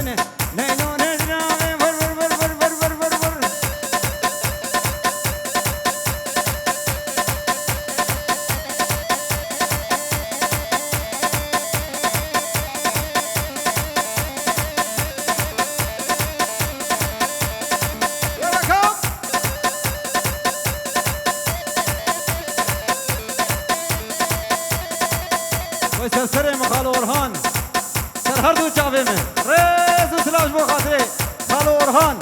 بدنه نيلون الدراغي فر فر فر فر فر فر فر ويسلسل مخالو أورهان سرهردو چاوه من ريز و سلاش بو خاطره خالو أورهان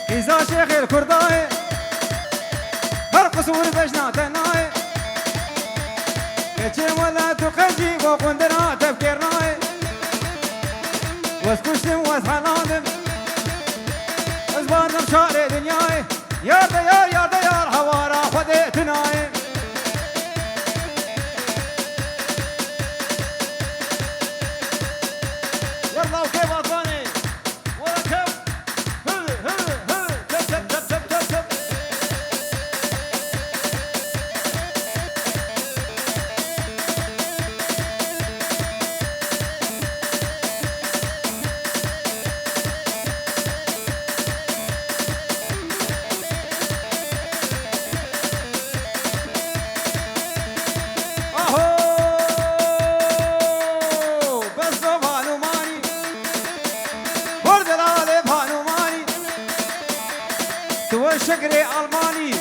إذا شيخ الكرداي هر قصور بجنا تناي كتشم ولا تقجي وقندنا تفكرناي واسكشتم واسحنادم ازبارنم شاري دنياي يار ديار يار ديار حوارا خديتناي يلا وكيف أطفاني ولا كيف شقري ألماني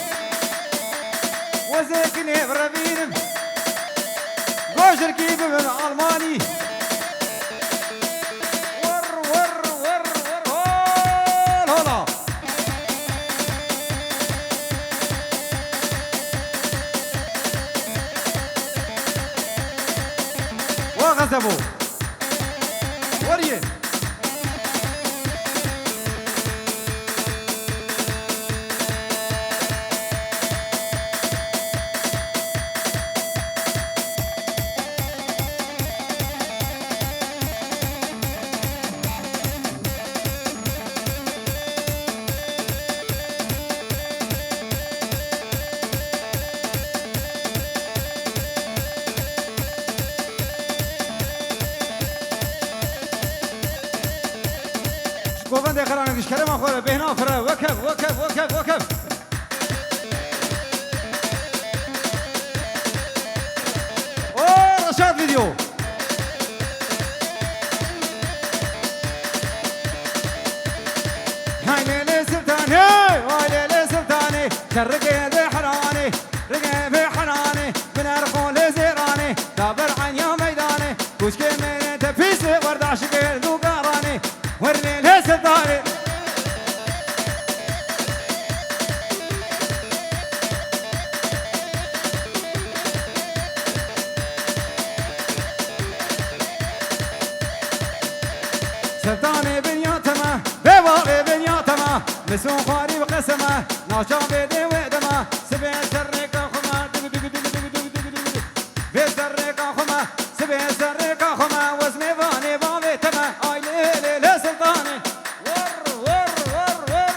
وزيكني بربينم غوشر كيف من ألماني ور ور ور ور هولا وغزبوا وريه قوبند خرانگش کرم آخر بهنا فره وکف وکف وکف وکف اوه رشاد ویدیو هاي ليلة سلطاني هاي ليلة سلطاني شرقي ذي حراني رقي في حراني من أرقون لزيراني دابر عن يا ميداني وشكي من تفيسي ورد عشقي ذو قاراني ورني ليس الطاري سلطاني بنياتما بواقي بنياتما مسون خاري بقسمه ناشا بيدي وقدمه سبي سرقا خما دق دق دق دق دق دق دق بسرقا خما سبي سرقا خما وزمي فاني بابي تما اي ليلي سلطاني ور ور ور ور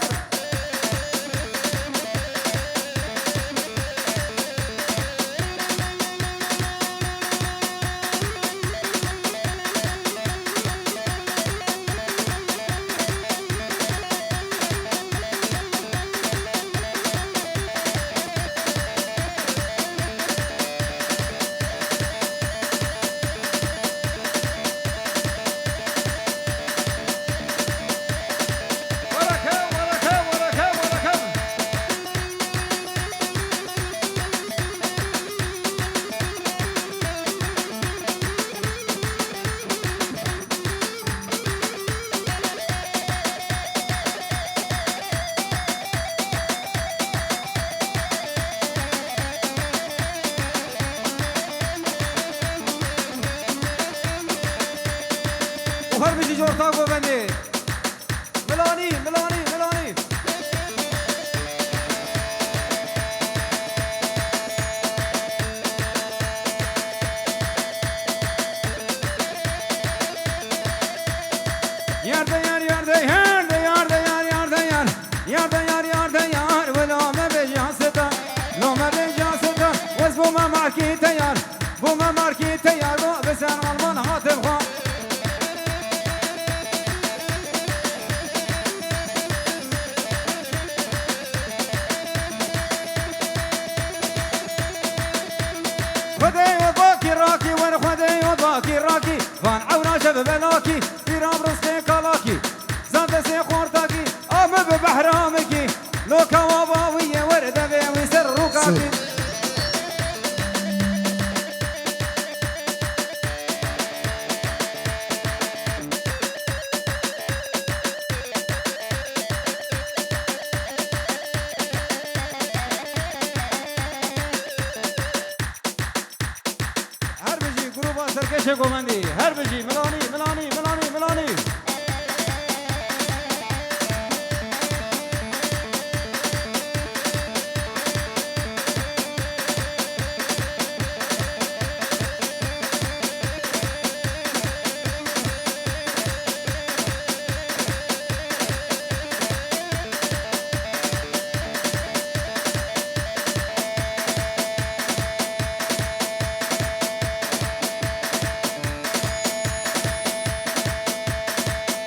هر بيجي جورتا قوبني ملاني ملاني ملاني يار ديار يار ديار ديار ديار يار ديار يار ديار يار ديار ولا ما بيجي حسدا لو ما بيجي حسدا وزبو ما ماركي تيار بو ما ماركي تيار بو بسان غلمان هاتف خوا خدي وضاكي راكي وانا خدي وضاكي راكي فان عونا شب بلاكي بيرام رزقي كالاكي زاد سي خورتاكي ام ببحرامكي لو كواباوية وردة بيوي سر روكاكي هر بجي گروبا سرکش گومندی هر بجي ملاني ملاني ملاني ملاني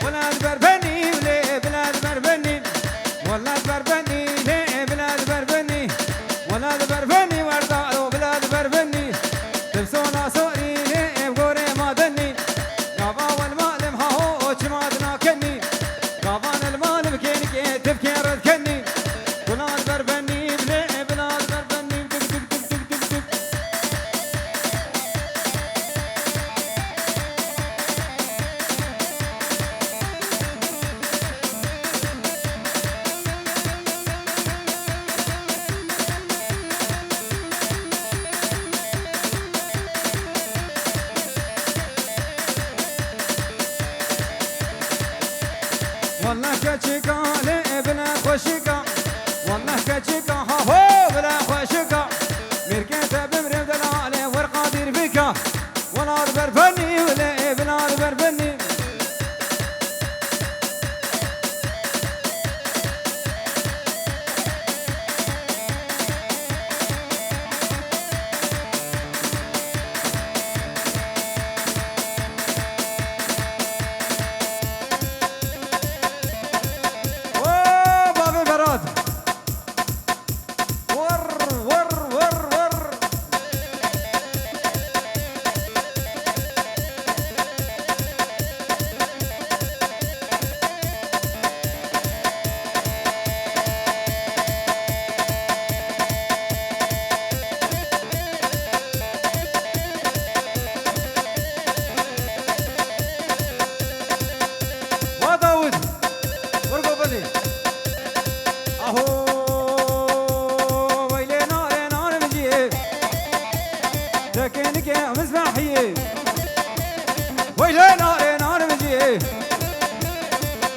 ولاد بربني ولي بلاد بربني ولاد بربني لي بلاد بربني ولاد بربني ورداء بلاد بربني تبسونا سوري لي بقوري ما دني قابا والمال مهو وشمادنا كني قابان المال بكينك تبكي رد كني ولاد بربني ولي بلاد بربني دق دق دق دق دق دق والله كاتشيكا لي بلا خوشيكا والله كاتشيكا ها هو بلا خوشيكا مركيتا بمريم دلالي ورقادير فيكا ولا بربني ولا بلا بربني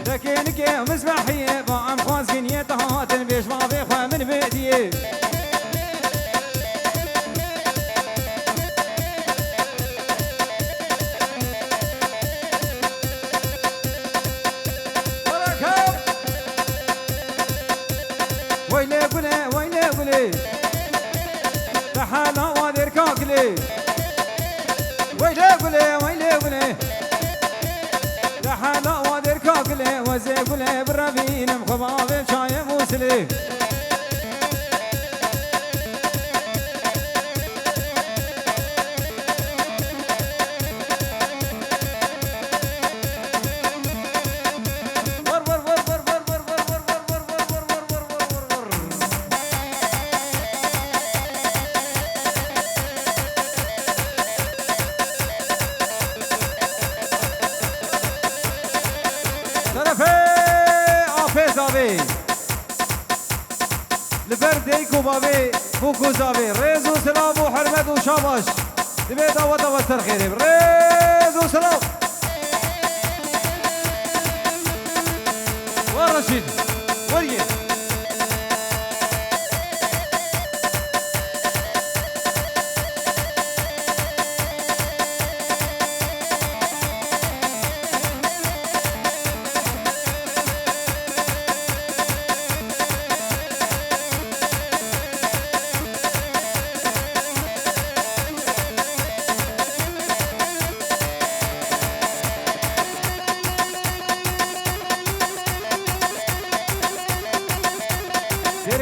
لكنك مزبحية ما أم خواز كنية هاتن بيش ما بيخوا من بيديه ويلي قولي ويلي قولي لحالا وادر كاكلي ويلي قولي ويلي قولي لحالا وادر كاكلي وزي قولي بالربين مخبابي بشاي موسلي لبرديك وبابي بوكو زابي ريزو سلام وحرمد وشاباش لبيتا وتا وستر خيري ريزو سلام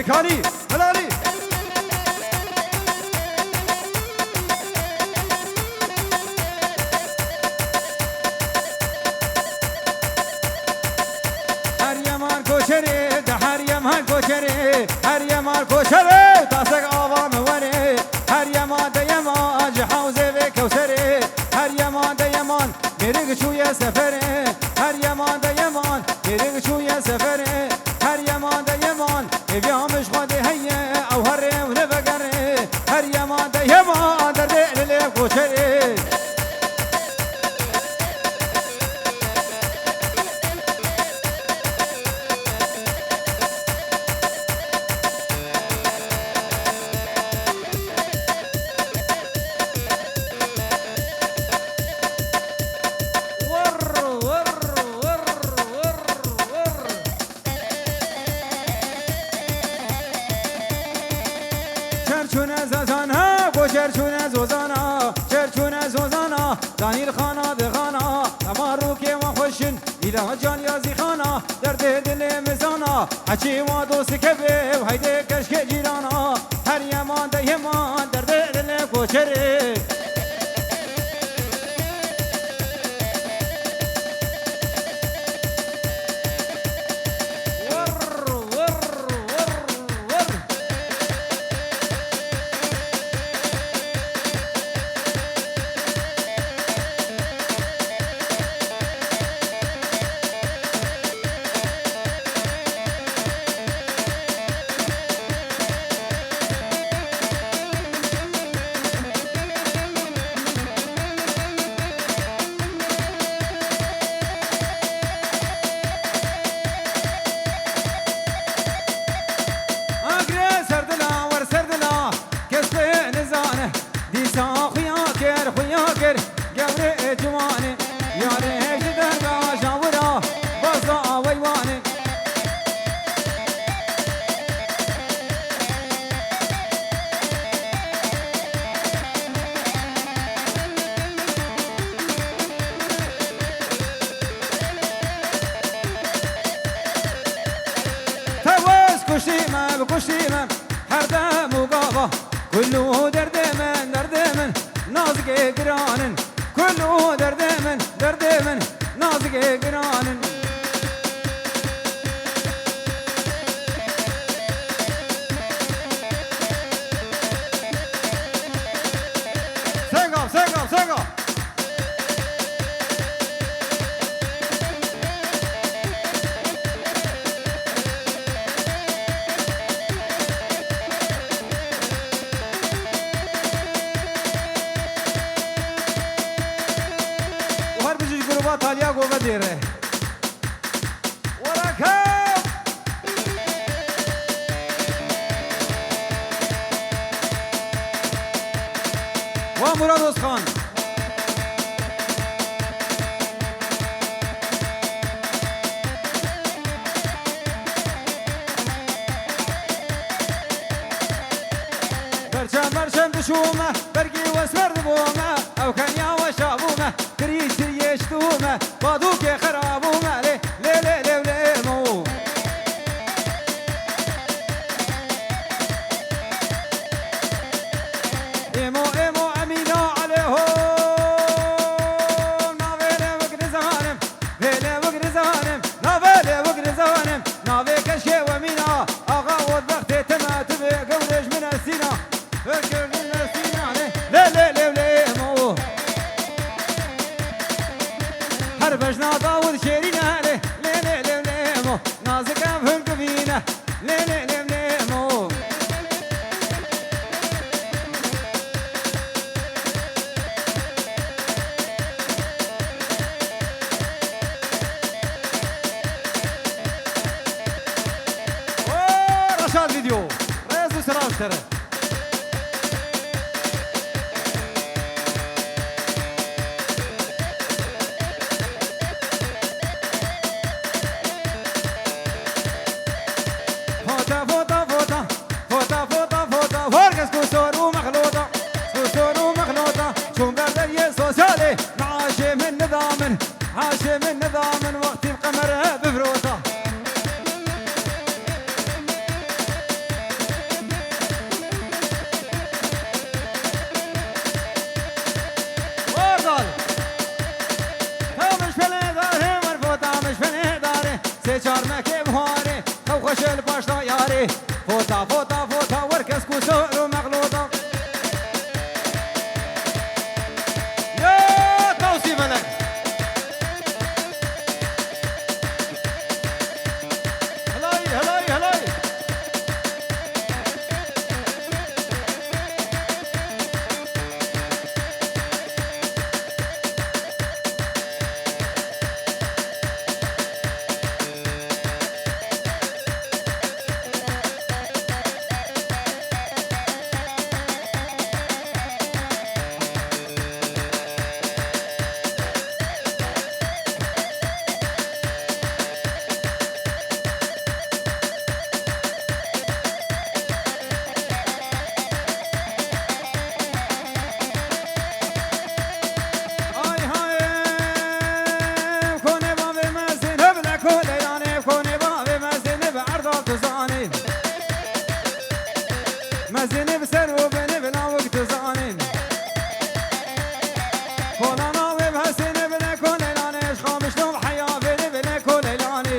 خالي هلالي هر یمان کوچری ده هر یمان کوچری هر یمان کوچری تاسق آوام ونی هر یمان ده یمان جحوزه به کوسری هر یمان ده یمان میرگ چوی سفره هر یمان ده یمان میرگ چوی سفره هر یمان ده یمان بیامش خود هیه او هر و نبگره هر یمان ده یمان در دل کوچری چرچونه زوزانا چرچونه زوزانا دانیل خانا دغانا تمارو که و خوشن ایلا جان یازی خانا درد دل مزانا اچی و دوست کبه و هیده کشک جیرانا هر یمان ده یمان درد دل کوچره بکشیم هر دم و گاوا کلو درد من نازک گرانن کلو درد من نازک گرانن سنگا تالیا گو بدیره ورکم و مراد اسخان برشم بشومه برگی و سرد بومه او کنیا و شابومه کریشتر یشتومه بادو که خرابومه لیمو ایمو امینا علیهو ناویله وگر زانم ناوی کشک و مینا آقا و وقت تمات به گورش من السینا فکر من السینا لیمو هر بجنا داود شیرینه لیمو نازکم هنگوینه لیمو رشاد ویدیو رئیس سراج تره عاشم النظام وقت القمر بفروته چارمکه بهاره خو خوش الباشتا یاری فوتا فوتا فوتا ورکس کوسو رو مغلوطا یا توصیف لك هلاي هلاي هلاي مزني بسر وبني بلا وقت زانين فلانا وبحسن بلا كل لاني اشخام شلوم حيا بني بلا كل لاني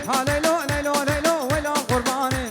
ها ليلو ليلو ليلو ولا قرباني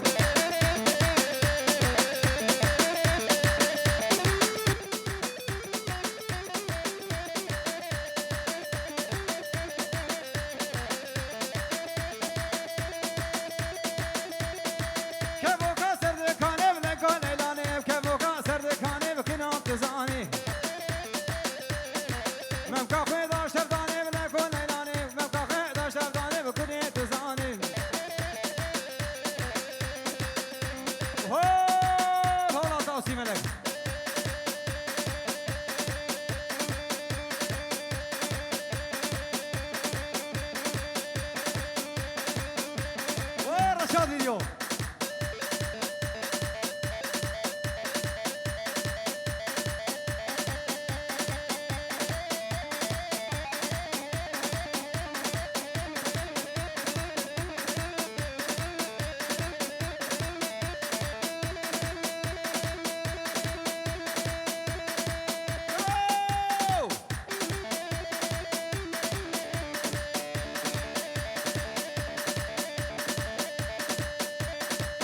رشاد اليوم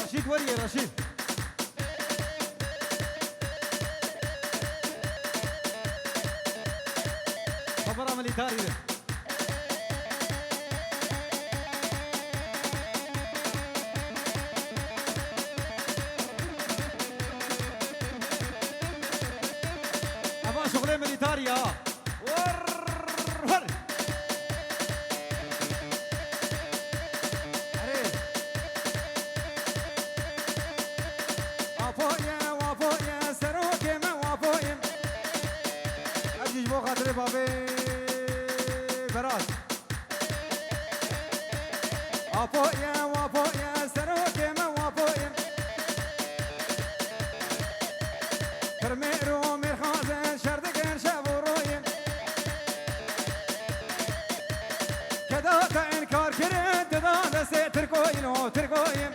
رشيد وري يا رشيد خبر مليتاري ده أبغى شغلين مليتاري ور خاطر بابي برات وافويا وافويا سروك ما وافويا فرميرو مرخازن شردكن شابوروين كذا انكار كرنت دا دست تركوينو تركوين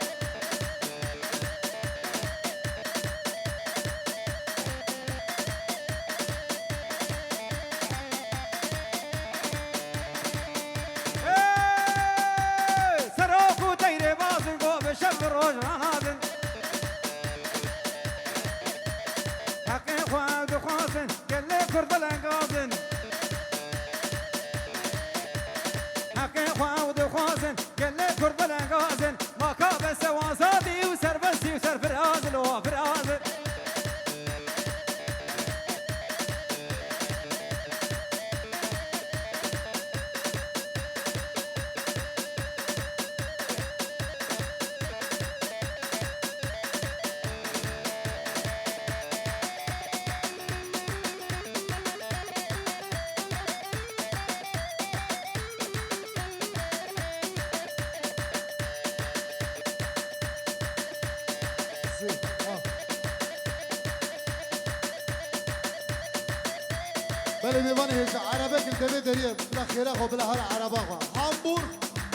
بله دیوان هیچ عربه که دوی داریم بلا خیره خو بلا هر عربه خو هامبورگ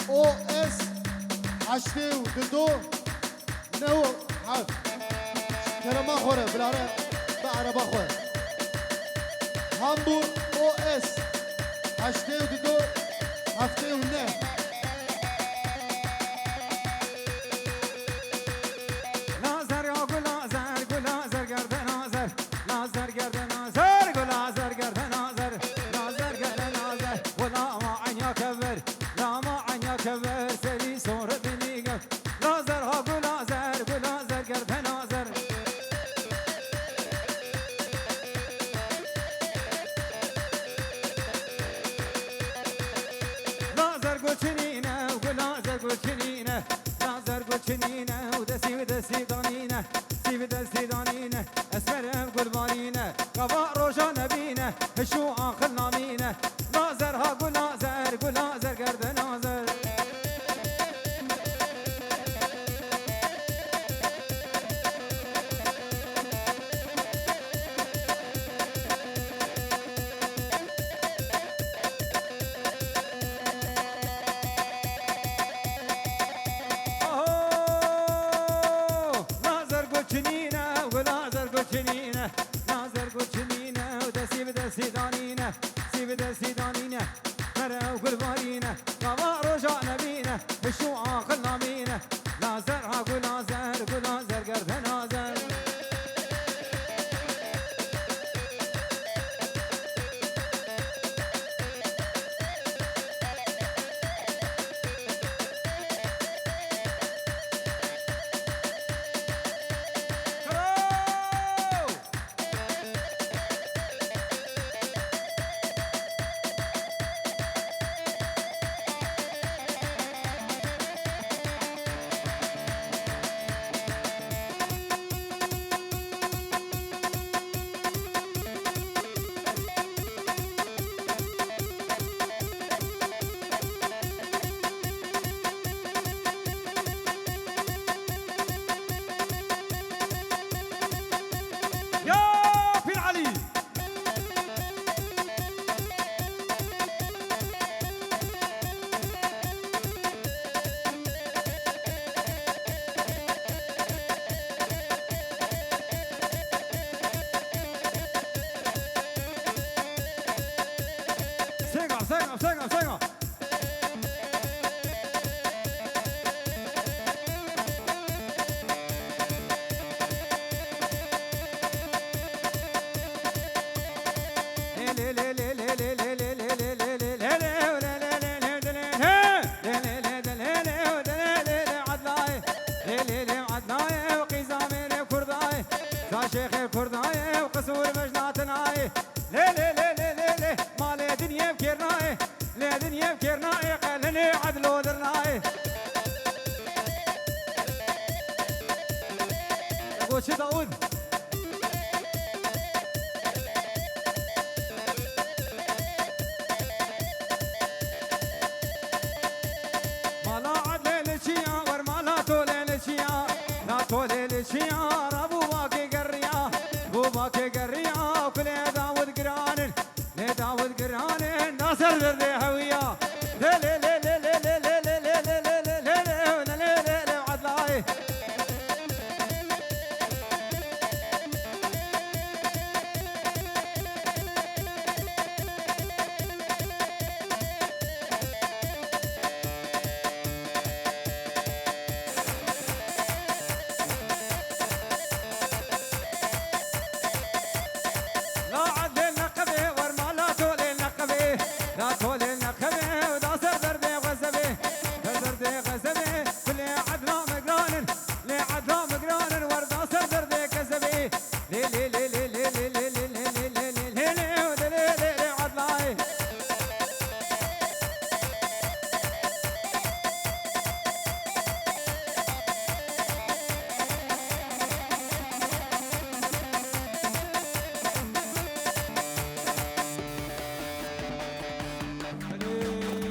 او اس هشته و دو نو حف کرما خوره بلا هر با عربه خوره هامبورگ او اس هشته و دو هفته ونه نازر یا گلازر گلازر گرد نازر نازر گرد نازر گلازر گرد نازر نازر گرد نازر ولا ما عنیا کبر لا ما عنیا کبر سری سور بنیگم نازر ها گلازر گلازر گرد نازر نازر گلچنینه و گلازر گلچنینه نازر گلچنینه و دسی دانینه سی دسی دانینه اسمرم گلبانینه قوا روشا نبینه هشو آخر نامینه نازر ها گلازر گلازر گرد نازر نازر گلچنینه و گلازر گلچنینه نازر گلچنینه و دسی دانینه سی دسی دانینه مرا و گلبانینه قوا روشا نبینه هشو آخر نامینه نازر ها گلازر گلازر گرد نازر يا بير علي سيقع شيخ الكرداي وقصور مجناتناي لي لي لي لي لي لي ما لي دنيا بكيرناي لي دنيا بكيرناي قالني عدلو درناي وش داود ما لا عدل لشيا ورما لا تولي لشيا لا تولي لشيا ربو باكي قريا بو باكي قريا